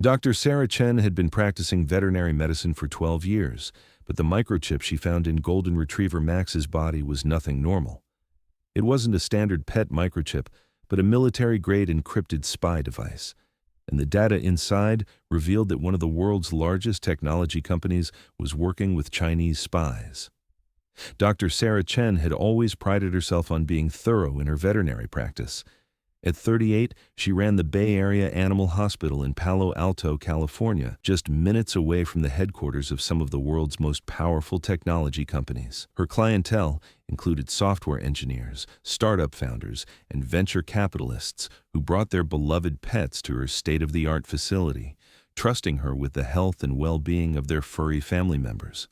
Dr. Sarah Chen had been practicing veterinary medicine for 12 years, but the microchip she found in Golden Retriever Max's body was nothing normal. It wasn't a standard pet microchip, but a military-grade encrypted spy device, and the data inside revealed that one of the world's largest technology companies was working with Chinese spies. Dr. Sarah Chen had always prided herself on being thorough in her veterinary practice. At 38, she ran the Bay Area Animal Hospital in Palo Alto, California, just minutes away from the headquarters of some of the world's most powerful technology companies. Her clientele included software engineers, startup founders, and venture capitalists who brought their beloved pets to her state-of-the-art facility, trusting her with the health and well-being of their furry family members.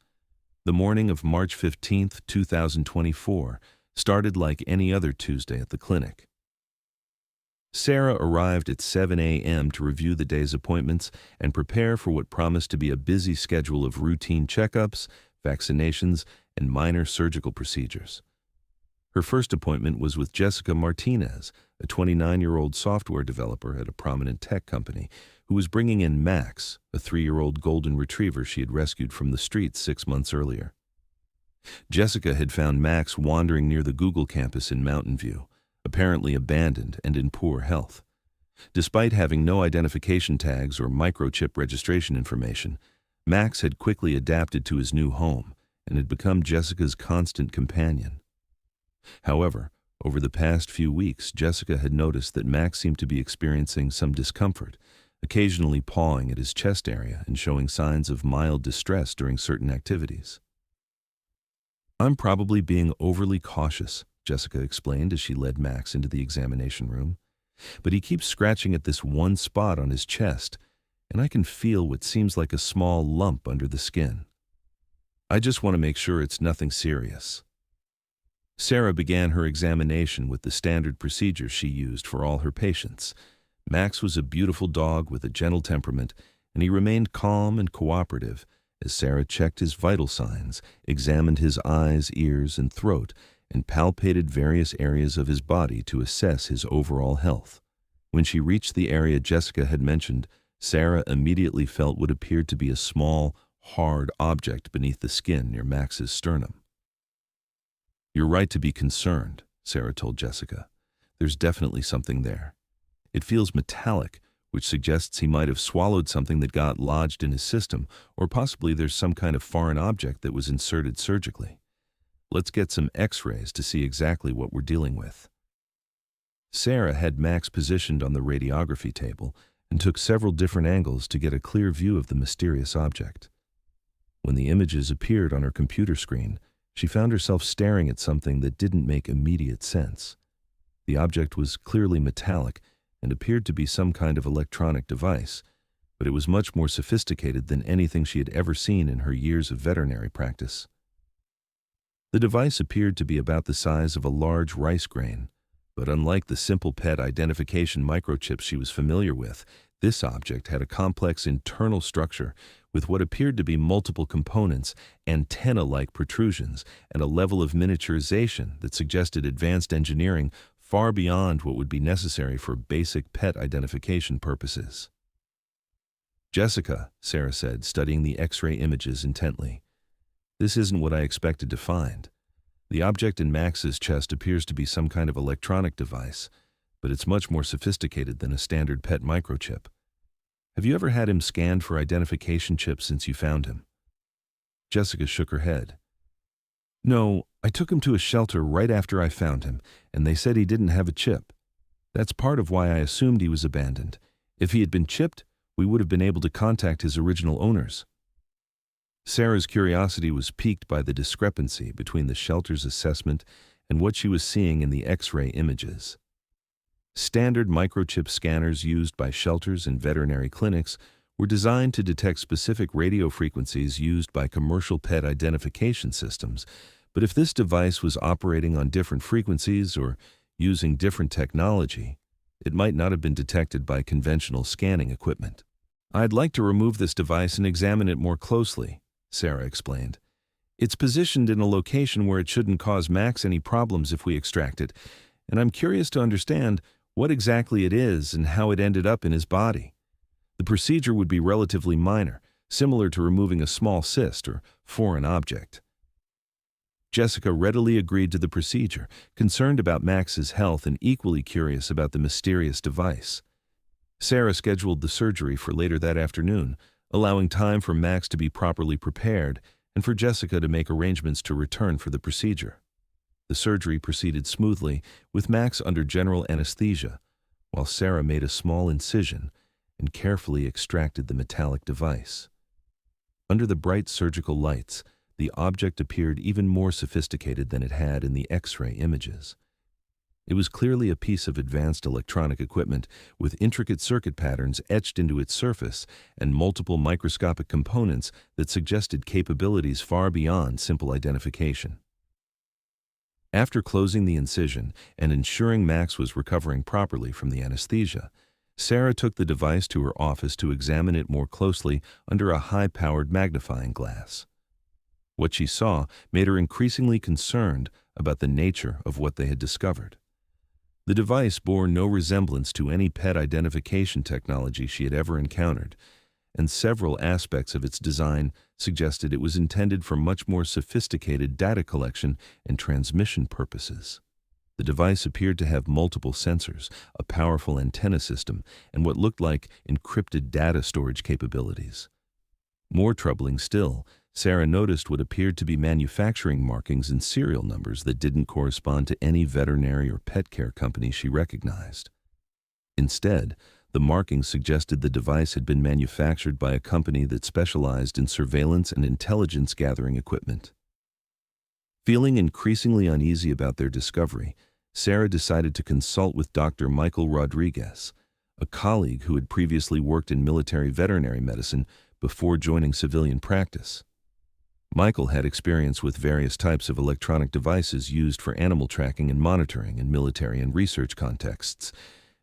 The morning of March 15, 2024, started like any other Tuesday at the clinic. Sarah arrived at 7 a.m. to review the day's appointments and prepare for what promised to be a busy schedule of routine checkups, vaccinations, and minor surgical procedures. Her first appointment was with Jessica Martinez, a 29-year-old software developer at a prominent tech company, who was bringing in Max, a 3-year-old golden retriever she had rescued from the streets 6 months earlier. Jessica had found Max wandering near the Google campus in Mountain View, apparently abandoned and in poor health. Despite having no identification tags or microchip registration information, Max had quickly adapted to his new home and had become Jessica's constant companion. However, over the past few weeks, Jessica had noticed that Max seemed to be experiencing some discomfort, occasionally pawing at his chest area and showing signs of mild distress during certain activities. "I'm probably being overly cautious," Jessica explained as she led Max into the examination room. "But he keeps scratching at this one spot on his chest, and I can feel what seems like a small lump under the skin. I just want to make sure it's nothing serious." Sarah began her examination with the standard procedures she used for all her patients. Max was a beautiful dog with a gentle temperament, and he remained calm and cooperative as Sarah checked his vital signs, examined his eyes, ears, and throat, and palpated various areas of his body to assess his overall health. When she reached the area Jessica had mentioned, Sarah immediately felt what appeared to be a small, hard object beneath the skin near Max's sternum. "You're right to be concerned," Sarah told Jessica. "There's definitely something there. It feels metallic, which suggests he might have swallowed something that got lodged in his system, or possibly there's some kind of foreign object that was inserted surgically. Let's get some x-rays to see exactly what we're dealing with." Sarah had Max positioned on the radiography table and took several different angles to get a clear view of the mysterious object. When the images appeared on her computer screen, she found herself staring at something that didn't make immediate sense. The object was clearly metallic and appeared to be some kind of electronic device, but it was much more sophisticated than anything she had ever seen in her years of veterinary practice. The device appeared to be about the size of a large rice grain, but unlike the simple pet identification microchips she was familiar with, this object had a complex internal structure with what appeared to be multiple components, antenna-like protrusions, and a level of miniaturization that suggested advanced engineering far beyond what would be necessary for basic pet identification purposes. "Jessica," Sarah said, studying the X-ray images intently, "this isn't what I expected to find. The object in Max's chest appears to be some kind of electronic device, but it's much more sophisticated than a standard pet microchip. Have you ever had him scanned for identification chips since you found him?" Jessica shook her head. "No, I took him to a shelter right after I found him, and they said he didn't have a chip. That's part of why I assumed he was abandoned. If he had been chipped, we would have been able to contact his original owners." Sarah's curiosity was piqued by the discrepancy between the shelter's assessment and what she was seeing in the X-ray images. Standard microchip scanners used by shelters and veterinary clinics were designed to detect specific radio frequencies used by commercial pet identification systems, but if this device was operating on different frequencies or using different technology, it might not have been detected by conventional scanning equipment. "I'd like to remove this device and examine it more closely," Sarah explained. "It's positioned in a location where it shouldn't cause Max any problems if we extract it, and I'm curious to understand what exactly it is and how it ended up in his body. The The procedure would be relatively minor, similar to removing a small cyst or foreign object. Jessica readily agreed to the procedure, concerned about Max's health and equally curious about the mysterious device. Sarah scheduled the surgery for later that afternoon, allowing time for Max to be properly prepared and for Jessica to make arrangements to return for the procedure. The surgery proceeded smoothly, with Max under general anesthesia, while Sarah made a small incision and carefully extracted the metallic device. Under the bright surgical lights, the object appeared even more sophisticated than it had in the X-ray images. It was clearly a piece of advanced electronic equipment with intricate circuit patterns etched into its surface and multiple microscopic components that suggested capabilities far beyond simple identification. After closing the incision and ensuring Max was recovering properly from the anesthesia, Sarah took the device to her office to examine it more closely under a high-powered magnifying glass. What she saw made her increasingly concerned about the nature of what they had discovered. The device bore no resemblance to any pet identification technology she had ever encountered, and several aspects of its design suggested it was intended for much more sophisticated data collection and transmission purposes. The device appeared to have multiple sensors, a powerful antenna system, and what looked like encrypted data storage capabilities. More troubling still, Sarah noticed what appeared to be manufacturing markings and serial numbers that didn't correspond to any veterinary or pet care company she recognized. Instead, the markings suggested the device had been manufactured by a company that specialized in surveillance and intelligence gathering equipment. Feeling increasingly uneasy about their discovery, Sarah decided to consult with Dr. Michael Rodriguez, a colleague who had previously worked in military veterinary medicine before joining civilian practice. Michael had experience with various types of electronic devices used for animal tracking and monitoring in military and research contexts,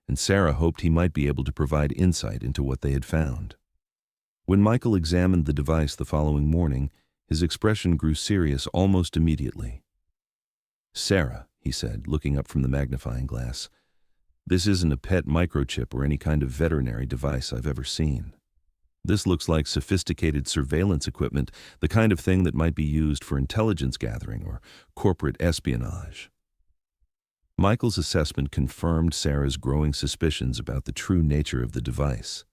and Sarah hoped he might be able to provide insight into what they had found. When Michael examined the device the following morning, his expression grew serious almost immediately. "Sarah," he said, looking up from the magnifying glass, "this isn't a pet microchip or any kind of veterinary device I've ever seen. This looks like sophisticated surveillance equipment, the kind of thing that might be used for intelligence gathering or corporate espionage." Michael's assessment confirmed Sarah's growing suspicions about the true nature of the device.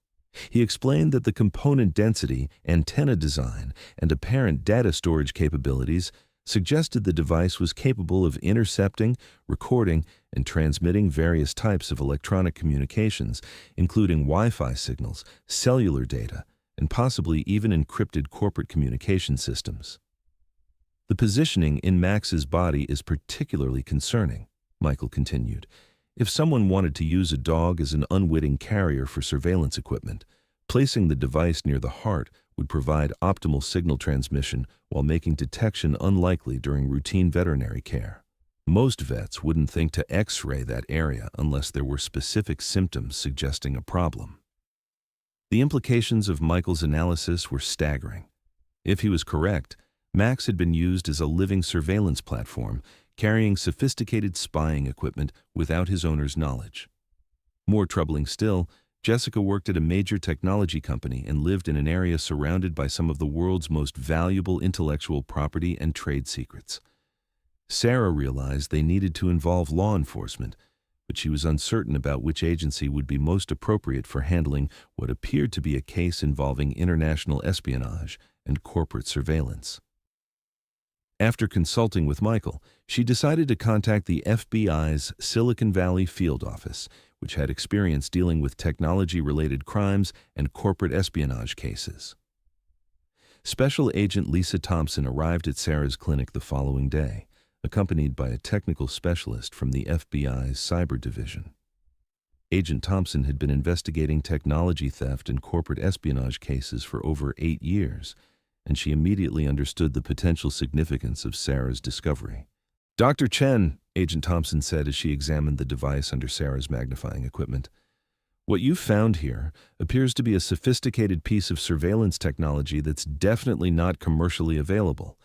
He explained that the component density, antenna design, and apparent data storage capabilities suggested the device was capable of intercepting, recording, and transmitting various types of electronic communications, including Wi-Fi signals, cellular data, and possibly even encrypted corporate communication systems. "The positioning in Max's body is particularly concerning," Michael continued. "If someone wanted to use a dog as an unwitting carrier for surveillance equipment, placing the device near the heart would provide optimal signal transmission while making detection unlikely during routine veterinary care. Most vets wouldn't think to X-ray that area unless there were specific symptoms suggesting a problem." The implications of Michael's analysis were staggering. If he was correct, Max had been used as a living surveillance platform, carrying sophisticated spying equipment without his owner's knowledge. More troubling still, Jessica worked at a major technology company and lived in an area surrounded by some of the world's most valuable intellectual property and trade secrets. Sarah realized they needed to involve law enforcement, but she was uncertain about which agency would be most appropriate for handling what appeared to be a case involving international espionage and corporate surveillance. After consulting with Michael, she decided to contact the FBI's Silicon Valley field office, which had experience dealing with technology-related crimes and corporate espionage cases. Special Agent Lisa Thompson arrived at Sarah's clinic the following day, accompanied by a technical specialist from the FBI's Cyber Division. Agent Thompson had been investigating technology theft and corporate espionage cases for over 8 years, and she immediately understood the potential significance of Sarah's discovery. "Dr. Chen," Agent Thompson said as she examined the device under Sarah's magnifying equipment, "what you found here appears to be a sophisticated piece of surveillance technology that's definitely not commercially available.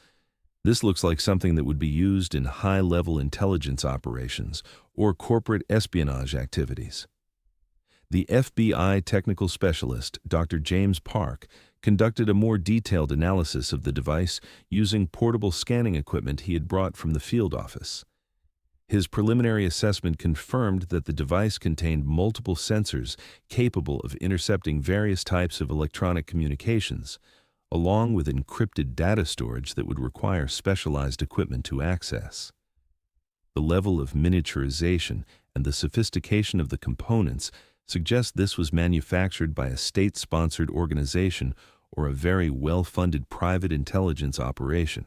This looks like something that would be used in high-level intelligence operations or corporate espionage activities." The FBI technical specialist, Dr. James Park, conducted a more detailed analysis of the device using portable scanning equipment he had brought from the field office. His preliminary assessment confirmed that the device contained multiple sensors capable of intercepting various types of electronic communications, along with encrypted data storage that would require specialized equipment to access. The level of miniaturization and the sophistication of the components suggest this was manufactured by a state-sponsored organization or a very well-funded private intelligence operation,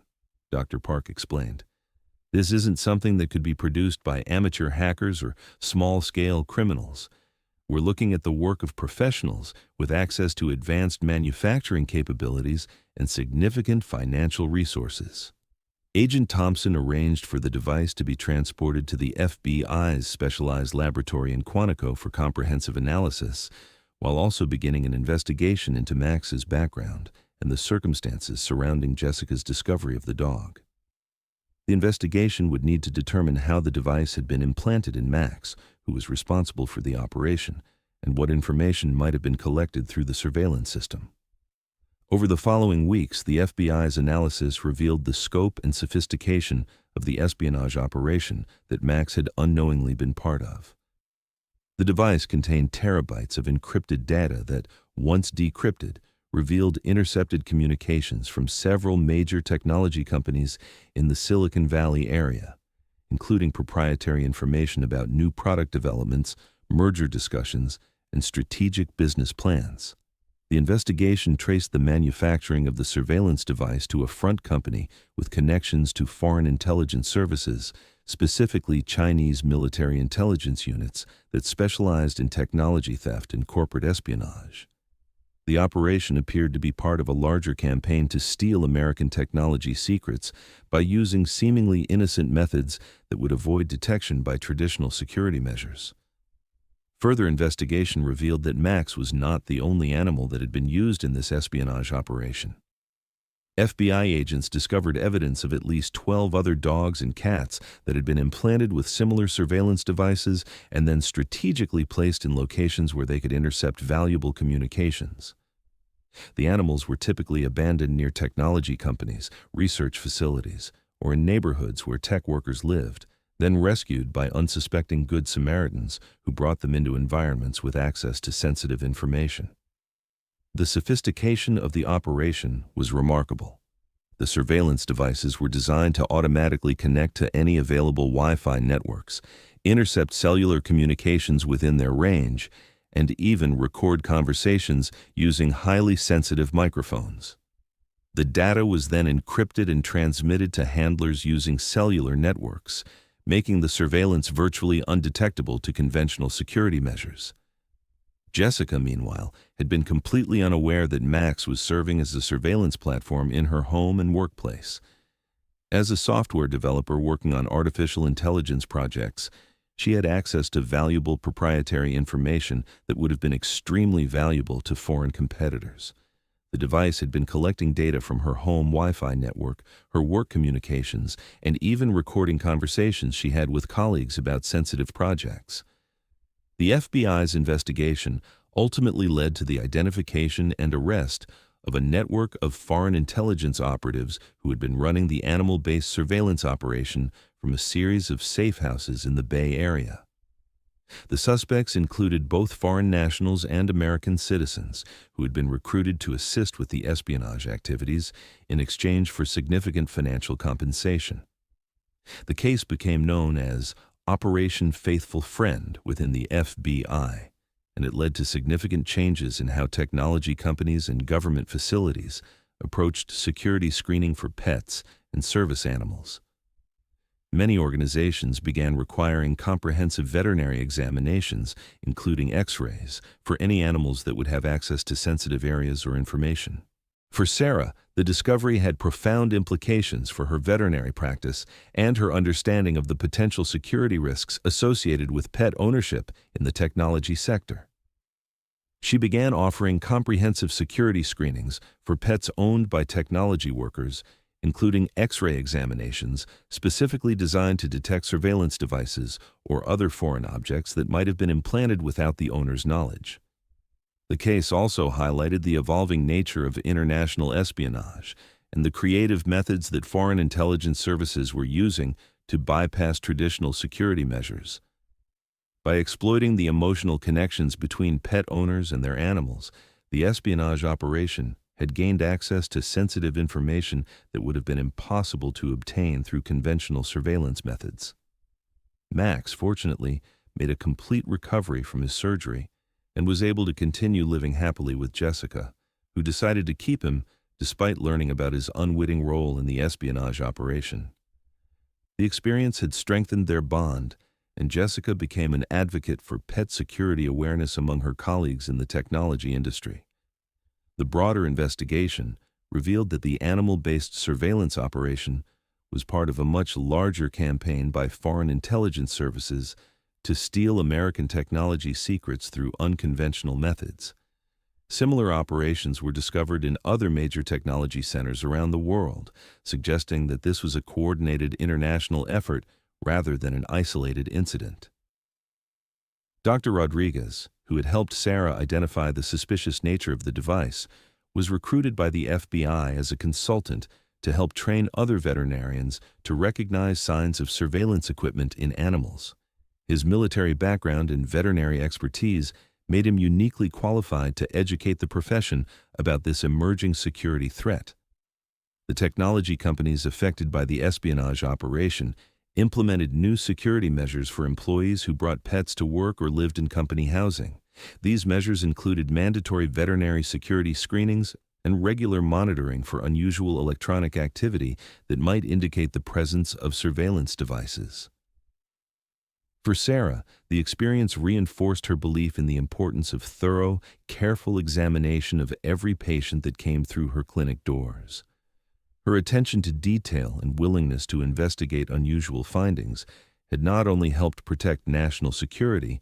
Dr. Park explained. This isn't something that could be produced by amateur hackers or small-scale criminals. We're looking at the work of professionals with access to advanced manufacturing capabilities and significant financial resources. Agent Thompson arranged for the device to be transported to the FBI's specialized laboratory in Quantico for comprehensive analysis, while also beginning an investigation into Max's background and the circumstances surrounding Jessica's discovery of the dog. The investigation would need to determine how the device had been implanted in Max, who was responsible for the operation, and what information might have been collected through the surveillance system. Over the following weeks, the FBI's analysis revealed the scope and sophistication of the espionage operation that Max had unknowingly been part of. The device contained terabytes of encrypted data that, once decrypted, revealed intercepted communications from several major technology companies in the Silicon Valley area, including proprietary information about new product developments, merger discussions, and strategic business plans. The investigation traced the manufacturing of the surveillance device to a front company with connections to foreign intelligence services, specifically Chinese military intelligence units that specialized in technology theft and corporate espionage. The operation appeared to be part of a larger campaign to steal American technology secrets by using seemingly innocent methods that would avoid detection by traditional security measures. Further investigation revealed that Max was not the only animal that had been used in this espionage operation. FBI agents discovered evidence of at least 12 other dogs and cats that had been implanted with similar surveillance devices and then strategically placed in locations where they could intercept valuable communications. The animals were typically abandoned near technology companies, research facilities, or in neighborhoods where tech workers lived, then rescued by unsuspecting Good Samaritans who brought them into environments with access to sensitive information. The sophistication of the operation was remarkable. The surveillance devices were designed to automatically connect to any available Wi-Fi networks, intercept cellular communications within their range, and even record conversations using highly sensitive microphones. The data was then encrypted and transmitted to handlers using cellular networks, making the surveillance virtually undetectable to conventional security measures. Jessica, meanwhile, had been completely unaware that Max was serving as a surveillance platform in her home and workplace. As a software developer working on artificial intelligence projects, she had access to valuable proprietary information that would have been extremely valuable to foreign competitors. The device had been collecting data from her home Wi-Fi network, her work communications, and even recording conversations she had with colleagues about sensitive projects. The FBI's investigation ultimately led to the identification and arrest of a network of foreign intelligence operatives who had been running the animal-based surveillance operation from a series of safe houses in the Bay Area. The suspects included both foreign nationals and American citizens who had been recruited to assist with the espionage activities in exchange for significant financial compensation. The case became known as Operation Faithful Friend within the FBI, and it led to significant changes in how technology companies and government facilities approached security screening for pets and service animals. Many organizations began requiring comprehensive veterinary examinations, including X-rays, for any animals that would have access to sensitive areas or information. For Sarah, the discovery had profound implications for her veterinary practice and her understanding of the potential security risks associated with pet ownership in the technology sector. She began offering comprehensive security screenings for pets owned by technology workers, including X-ray examinations specifically designed to detect surveillance devices or other foreign objects that might have been implanted without the owner's knowledge. The case also highlighted the evolving nature of international espionage and the creative methods that foreign intelligence services were using to bypass traditional security measures. By exploiting the emotional connections between pet owners and their animals, the espionage operation had gained access to sensitive information that would have been impossible to obtain through conventional surveillance methods. Max, fortunately, made a complete recovery from his surgery and was able to continue living happily with Jessica, who decided to keep him despite learning about his unwitting role in the espionage operation. The experience had strengthened their bond, and Jessica became an advocate for pet security awareness among her colleagues in the technology industry. The broader investigation revealed that the animal-based surveillance operation was part of a much larger campaign by foreign intelligence services to steal American technology secrets through unconventional methods. Similar operations were discovered in other major technology centers around the world, suggesting that this was a coordinated international effort rather than an isolated incident. Dr. Rodriguez, who had helped Sarah identify the suspicious nature of the device, was recruited by the FBI as a consultant to help train other veterinarians to recognize signs of surveillance equipment in animals. His military background and veterinary expertise made him uniquely qualified to educate the profession about this emerging security threat. The technology companies affected by the espionage operation implemented new security measures for employees who brought pets to work or lived in company housing. These measures included mandatory veterinary security screenings and regular monitoring for unusual electronic activity that might indicate the presence of surveillance devices. For Sarah, the experience reinforced her belief in the importance of thorough, careful examination of every patient that came through her clinic doors. Her attention to detail and willingness to investigate unusual findings had not only helped protect national security,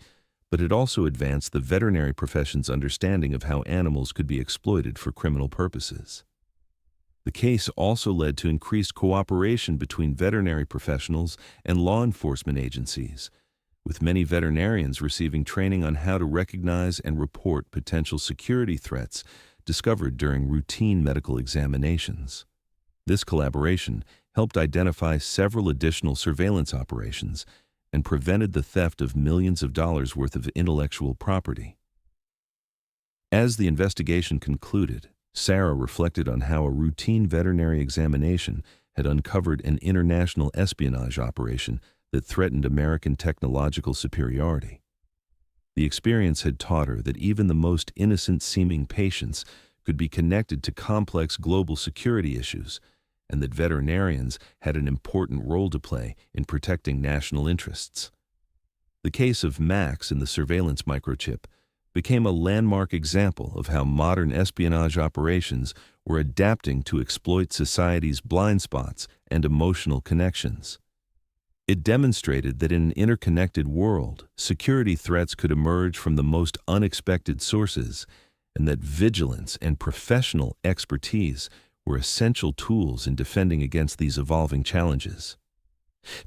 but it also advanced the veterinary profession's understanding of how animals could be exploited for criminal purposes. The case also led to increased cooperation between veterinary professionals and law enforcement agencies, with many veterinarians receiving training on how to recognize and report potential security threats discovered during routine medical examinations. This collaboration helped identify several additional surveillance operations and prevented the theft of millions of dollars worth of intellectual property. As the investigation concluded, Sarah reflected on how a routine veterinary examination had uncovered an international espionage operation that threatened American technological superiority. The experience had taught her that even the most innocent-seeming patients could be connected to complex global security issues, and that veterinarians had an important role to play in protecting national interests. The case of Max and the surveillance microchip became a landmark example of how modern espionage operations were adapting to exploit society's blind spots and emotional connections. It demonstrated that in an interconnected world, security threats could emerge from the most unexpected sources, and that vigilance and professional expertise were essential tools in defending against these evolving challenges.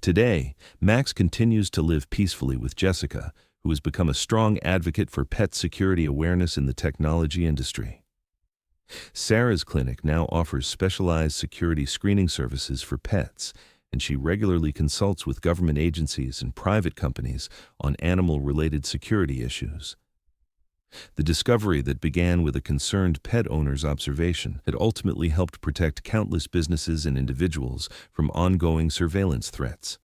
Today, Max continues to live peacefully with Jessica, who has become a strong advocate for pet security awareness in the technology industry. Sarah's clinic now offers specialized security screening services for pets, and she regularly consults with government agencies and private companies on animal-related security issues. The discovery that began with a concerned pet owner's observation had ultimately helped protect countless businesses and individuals from ongoing surveillance threats.